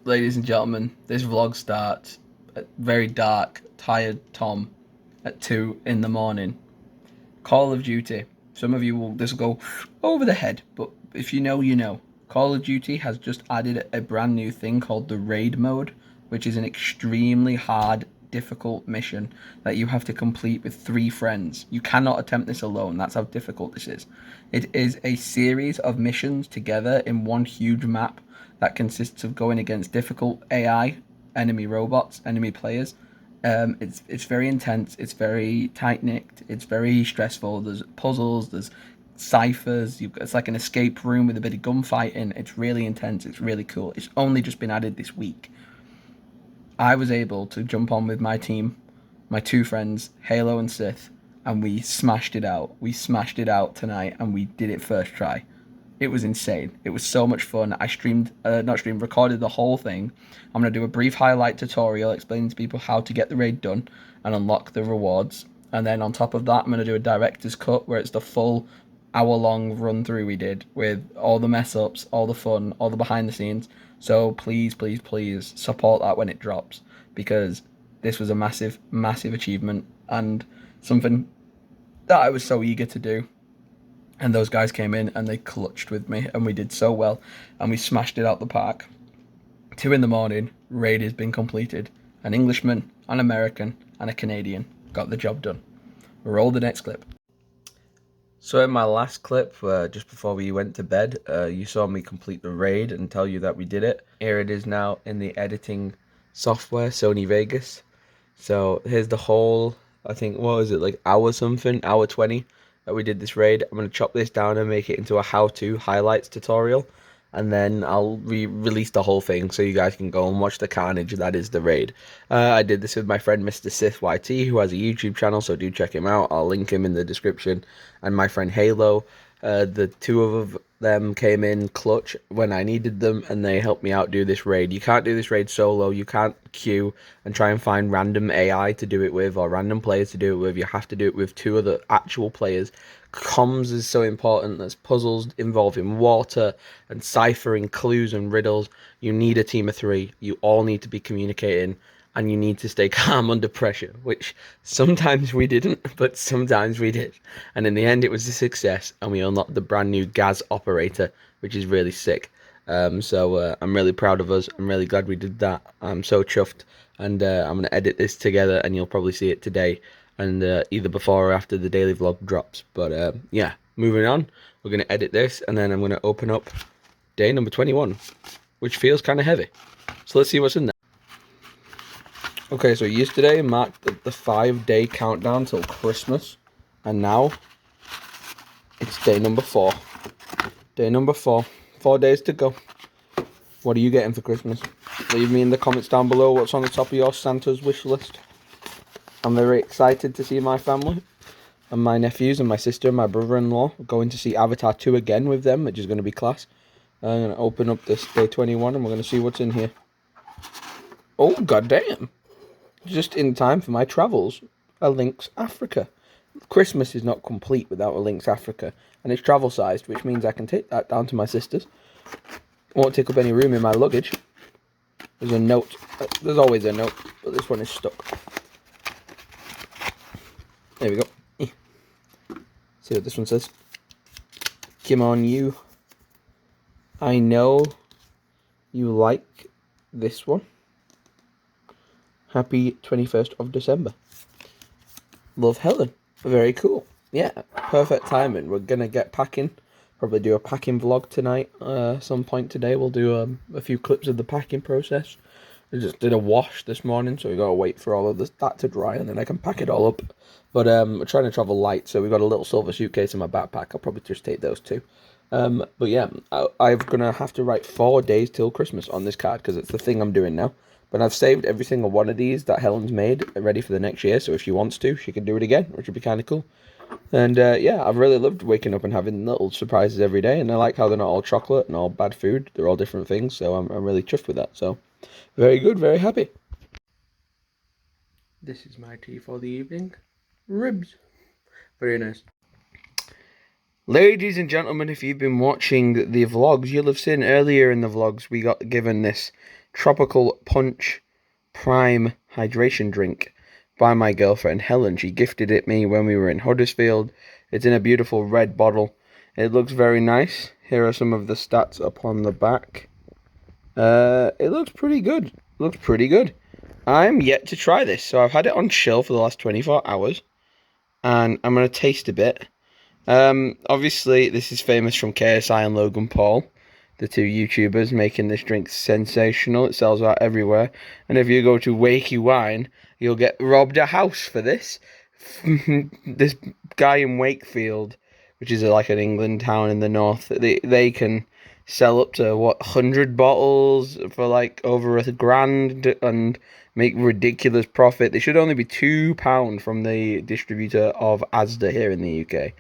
ladies and gentlemen, this vlog starts at very dark, tired Tom at 2 in the morning. Call of Duty. Some of you will this will go over the head, but if you know, you know. Call of Duty has just added a brand new thing called the raid mode, which is an extremely hard, difficult mission that you have to complete with 3 friends. You cannot attempt this alone. That's how difficult this is. It is a series of missions together in one huge map that consists of going against difficult AI, enemy robots, enemy players. It's very intense. It's very tight knit. It's very stressful. There's puzzles. There's ciphers. It's like an escape room with a bit of gunfighting. It's really intense. It's really cool. It's only just been added this week. I was able to jump on with my team, my 2 friends, Halo and Sith, and we smashed it out. We smashed it out tonight, and we did it first try. It was insane. It was so much fun. I recorded the whole thing. I'm going to do a brief highlight tutorial explaining to people how to get the raid done and unlock the rewards. And then on top of that, I'm going to do a director's cut where it's the full hour-long run-through we did with all the mess-ups, all the fun, all the behind-the-scenes. So please, please, please support that when it drops, because this was a massive, massive achievement and something that I was so eager to do. And those guys came in and they clutched with me, and we did so well, and we smashed it out the park. 2 in the morning, raid has been completed. An Englishman, an American, and a Canadian got the job done. Roll the next clip. So in my last clip, just before we went to bed, you saw me complete the raid and tell you that we did it. Here it is now in the editing software, Sony Vegas. So here's the whole, I think, what was it, like hour 20 that we did this raid. I'm going to chop this down and make it into a how-to highlights tutorial, and then I'll release the whole thing so you guys can go and watch the carnage that is the raid. I did this with my friend Mr. Sith YT, who has a YouTube channel, so do check him out. I'll link him in the description. And my friend Halo. The 2 of them came in clutch when I needed them, and they helped me out do this raid. You can't do this raid solo. You can't queue and try and find random AI to do it with, or random players to do it with. You have to do it with 2 other actual players. Comms is so important. There's puzzles involving water and ciphering clues and riddles. You need a team of 3. You all need to be communicating, and you need to stay calm under pressure, which sometimes we didn't, but sometimes we did. And in the end, it was a success, and we unlocked the brand new gas operator, which is really sick. So I'm really proud of us. I'm really glad we did that. I'm so chuffed, and I'm going to edit this together, and you'll probably see it today, and either before or after the daily vlog drops. But yeah, moving on, we're going to edit this, and then I'm going to open up day number 21, which feels kind of heavy. So let's see what's in there. Okay, so yesterday marked the 5-day countdown till Christmas, and now it's day number 4. Day number 4. 4 days to go. What are you getting for Christmas? Leave me in the comments down below what's on the top of your Santa's wish list. I'm very excited to see my family and my nephews and my sister and my brother-in-law. We're going to see Avatar 2 again with them, which is going to be class. I'm going to open up this day 21 and we're going to see what's in here. Oh, goddamn. Just in time for my travels, a Lynx Africa. Christmas is not complete without a Lynx Africa, and it's travel sized, which means I can take that down to my sister's. Won't take up any room in my luggage. There's a note. There's always a note, but this one is stuck. There we go. See what this one says. Come on, you. I know you like this one. Happy 21st of December. Love, Helen. Very cool. Yeah, perfect timing. We're going to get packing. Probably do a packing vlog tonight. Some point today we'll do a few clips of the packing process. I just did a wash this morning, so we got to wait for all of that to dry, and then I can pack it all up. But we're trying to travel light, so we've got a little silver suitcase in my backpack. I'll probably just take those 2. But yeah, I'm going to have to write 4 days till Christmas on this card, because it's the thing I'm doing now. But I've saved every single one of these that Helen's made ready for the next year, so if she wants to, she can do it again, which would be kind of cool. And yeah, I've really loved waking up and having little surprises every day, and I like how they're not all chocolate and all bad food. They're all different things, so I'm really chuffed with that. So, very good, very happy. This is my tea for the evening. Ribs. Very nice. Ladies and gentlemen, if you've been watching the vlogs, you'll have seen earlier in the vlogs we got given this Tropical Punch Prime hydration drink by my girlfriend Helen. She gifted it me when we were in Huddersfield. It's in a beautiful red bottle. It looks very nice. Here are some of the stats upon the back. It looks pretty good. Looks pretty good. I'm yet to try this, so I've had it on chill for the last 24 hours, and I'm going to taste a bit. Obviously, this is famous from KSI and Logan Paul, the two YouTubers making this drink sensational. It sells out everywhere, and if you go to Wakey Wine, you'll get robbed a house for this. This guy in Wakefield, which is like an England town in the north, they can sell up to 100 bottles for like over £1,000 and make ridiculous profit. They should only be £2 from the distributor of Asda here in the UK.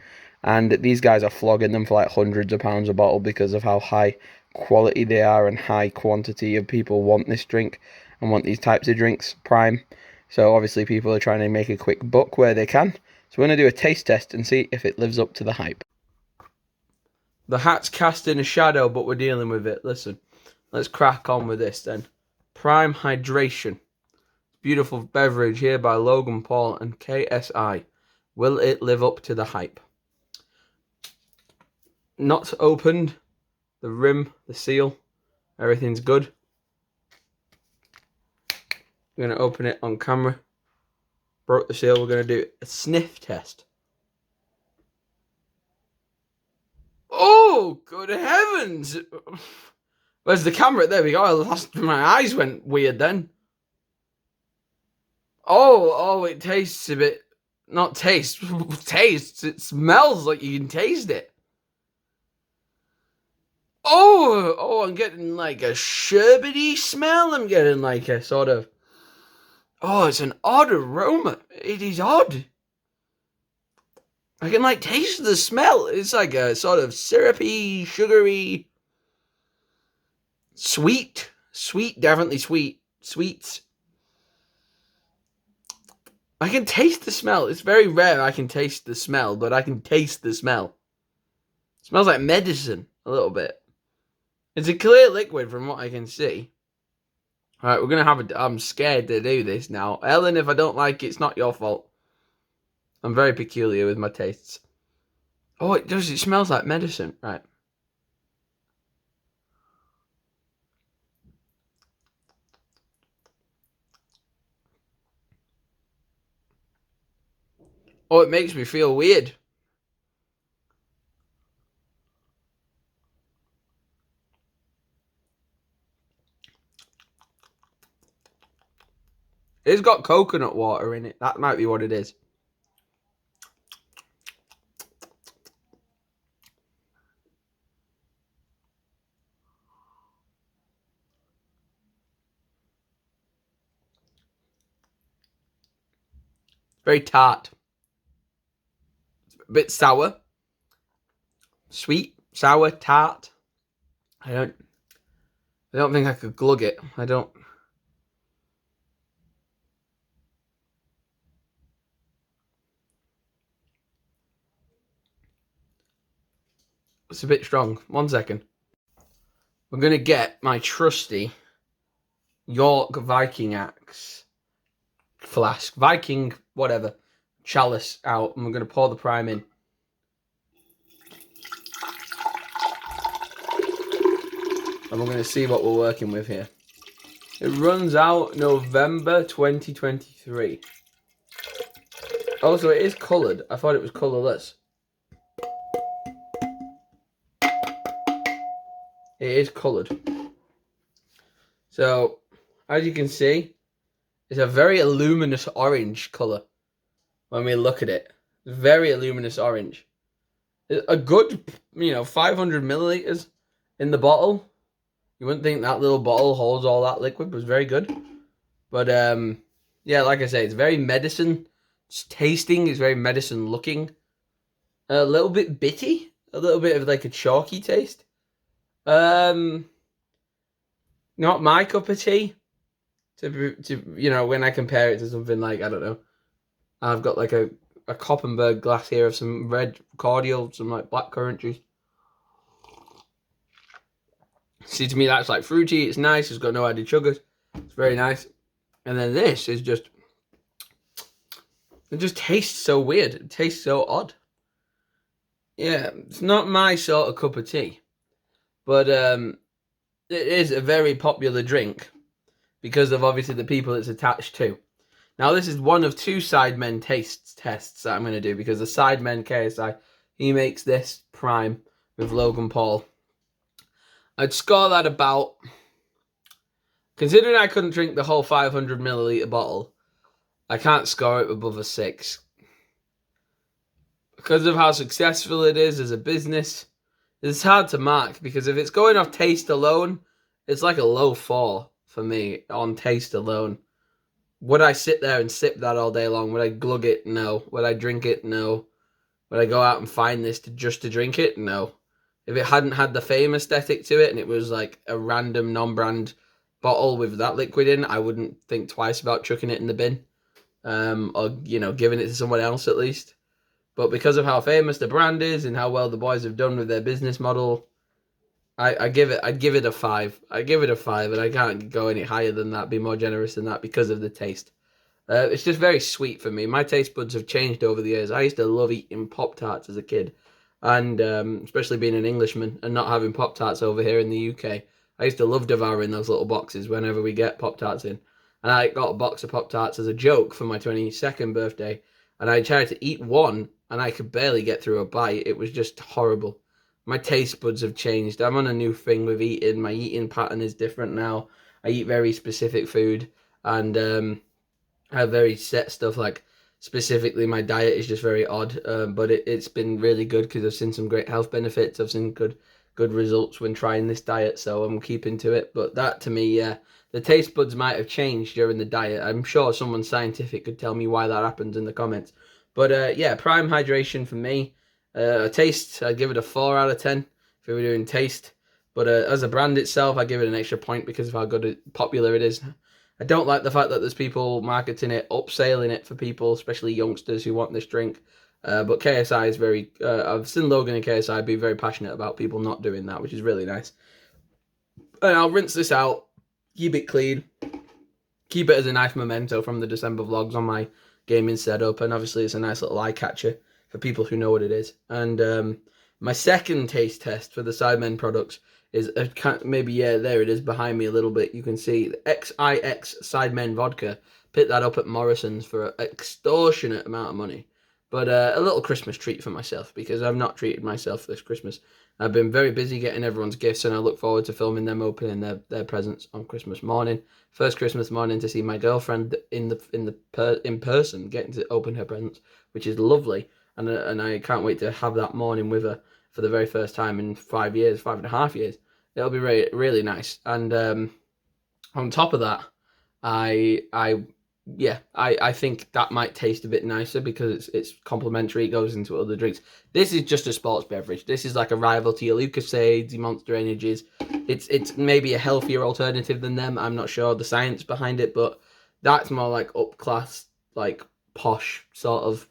And these guys are flogging them for like hundreds of pounds a bottle because of how high quality they are and high quantity of people want this drink and want these types of drinks, Prime. So obviously people are trying to make a quick buck where they can. So we're going to do a taste test and see if it lives up to the hype. The hat's casting a shadow, but we're dealing with it. Listen, let's crack on with this then. Prime Hydration. Beautiful beverage here by Logan Paul and KSI. Will it live up to the hype? Not opened. The rim, the seal, everything's good. We're going to open it on camera. Broke the seal. We're going to do a sniff test. Oh, good heavens! Where's the camera? There we go. My eyes went weird then. Oh, it tastes a bit... Not taste. Tastes. It smells like you can taste it. Oh, I'm getting like a sherbety smell. I'm getting like a sort of... Oh, it's an odd aroma. It is odd. I can like taste the smell. It's like a sort of syrupy, sugary, sweet, definitely sweet, sweets. I can taste the smell. It's very rare I can taste the smell, but I can taste the smell. It smells like medicine a little bit. It's a clear liquid from what I can see. Alright, we're going to have I'm scared to do this now. Ellen, if I don't like it, it's not your fault. I'm very peculiar with my tastes. Oh, it does. It smells like medicine. Right. Oh, it makes me feel weird. It's got coconut water in it. That might be what it is. Very tart. A bit sour. Sweet, sour, tart. I don't think I could glug it. I don't. It's a bit strong. 1 second. We're going to get my trusty York Viking axe flask. Viking, whatever. Chalice out. And we're going to pour the Prime in. And we're going to see what we're working with here. It runs out November 2023. Also, it is coloured. I thought it was colourless. It is coloured. So, as you can see, it's a very luminous orange colour when we look at it. Very luminous orange. A good, 500 millilitres in the bottle. You wouldn't think that little bottle holds all that liquid, but it's very good. But, yeah, like I say, it's very medicine. It's tasting is very medicine looking. A little bit bitty. A little bit of like a chalky taste. Not my cup of tea. To when I compare it to something like, I don't know. I've got like a a Koppenberg glass here of some red cordial, some like blackcurrant juice. See, to me, that's like fruity. It's nice. It's got no added sugars. It's very nice. And then this is just, it just tastes so weird. It tastes so odd. Yeah, it's not my sort of cup of tea, but it is a very popular drink because of obviously the people it's attached to. Now, this is one of 2 Sidemen taste tests that I'm going to do because the Sidemen KSI, he makes this prime with Logan Paul. I'd score that about, considering I couldn't drink the whole 500 milliliter bottle, I can't score it above a 6. Because of how successful it is as a business, it's hard to mark because if it's going off taste alone, it's like a low 4 for me on taste alone. Would I sit there and sip that all day long? Would I glug it? No. Would I drink it? No. Would I go out and find this just to drink it? No. If it hadn't had the fame aesthetic to it and it was like a random non-brand bottle with that liquid in, I wouldn't think twice about chucking it in the bin. Or, giving it to someone else at least. But because of how famous the brand is and how well the boys have done with their business model, I'd give it a 5. I give it a 5, and I can't go any higher than that, be more generous than that because of the taste. It's just very sweet for me. My taste buds have changed over the years. I used to love eating Pop-Tarts as a kid, and especially being an Englishman and not having Pop-Tarts over here in the UK. I used to love devouring those little boxes whenever we get Pop-Tarts in. And I got a box of Pop-Tarts as a joke for my 22nd birthday, and I tried to eat one, and I could barely get through a bite. It was just horrible. My taste buds have changed. I'm on a new thing with eating. My eating pattern is different now. I eat very specific food, and I have very set stuff. Like specifically, my diet is just very odd, but it's been really good because I've seen some great health benefits. I've seen good results when trying this diet, so I'm keeping to it. But that to me, yeah, the taste buds might have changed during the diet. I'm sure someone scientific could tell me why that happens in the comments. But yeah, prime hydration for me. Taste, I'd give it a 4 out of 10 if we were doing taste. But as a brand itself, I give it an extra point because of how popular it is. I don't like the fact that there's people marketing it, upselling it for people, especially youngsters who want this drink. But KSI is very, I've seen Logan and KSI be very passionate about people not doing that, which is really nice. And I'll rinse this out, keep it clean, keep it as a nice memento from the December vlogs on my gaming setup, and obviously it's a nice little eye catcher for people who know what it is. And my second taste test for the Sidemen products is maybe, yeah, there it is behind me a little bit. You can see the XIX Sidemen vodka. Picked that up at Morrison's for an extortionate amount of money. But a little Christmas treat for myself because I've not treated myself this Christmas. I've been very busy getting everyone's gifts, and I look forward to filming them opening their presents on Christmas morning. First Christmas morning to see my girlfriend in person, getting to open her presents, which is lovely. And I can't wait to have that morning with her for the very first time in 5.5 years. It'll be really, really nice. And on top of that, I think that might taste a bit nicer because it's complimentary. It goes into other drinks. This is just a sports beverage. This is like a rival to your Lucasades, your Monster Energies. It's maybe a healthier alternative than them. I'm not sure the science behind it, but that's more like up class, like posh sort of,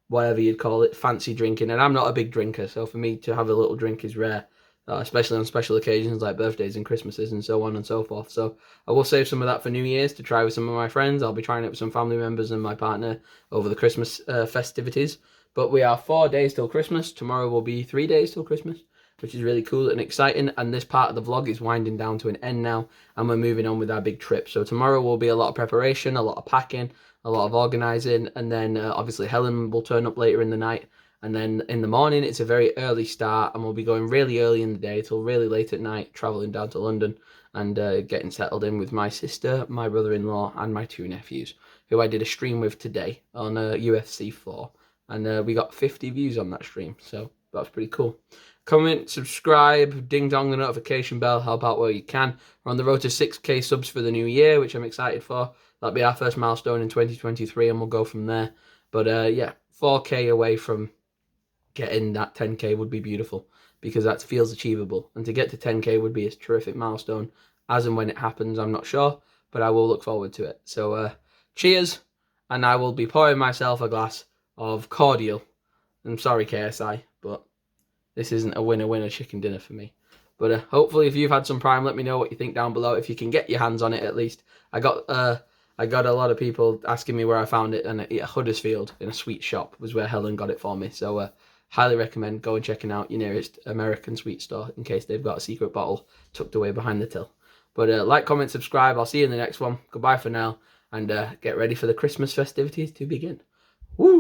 whatever you'd call it, fancy drinking. And I'm not a big drinker, so for me to have a little drink is rare, especially on special occasions like birthdays and Christmases and so on and so forth. So I will save some of that for New Year's to try with some of my friends. I'll be trying it with some family members and my partner over the Christmas festivities. But we are 4 days till Christmas. Tomorrow will be 3 days till Christmas, which is really cool and exciting. And this part of the vlog is winding down to an end now, and we're moving on with our big trip. So tomorrow will be a lot of preparation, a lot of packing, a lot of organising, and then obviously Helen will turn up later in the night. And then in the morning, it's a very early start, and we'll be going really early in the day till really late at night, travelling down to London and getting settled in with my sister, my brother-in-law, and my 2 nephews, who I did a stream with today on UFC 4. And we got 50 views on that stream, so that's pretty cool. Comment, subscribe, ding dong the notification bell, help out where you can. We're on the road to 6k subs for the new year, which I'm excited for. That'll be our first milestone in 2023, and we'll go from there. But yeah, 4k away from getting that 10k would be beautiful because that feels achievable. And to get to 10k would be a terrific milestone. As and when it happens, I'm not sure, but I will look forward to it. So cheers, and I will be pouring myself a glass of cordial. I'm sorry, KSI, but this isn't a winner-winner chicken dinner for me. But hopefully, if you've had some Prime, let me know what you think down below. If you can get your hands on it, at least. I got a lot of people asking me where I found it, and at Huddersfield in a sweet shop was where Helen got it for me. So highly recommend going checking out your nearest American sweet store in case they've got a secret bottle tucked away behind the till. But like, comment, subscribe. I'll see you in the next one. Goodbye for now, and get ready for the Christmas festivities to begin. Woo!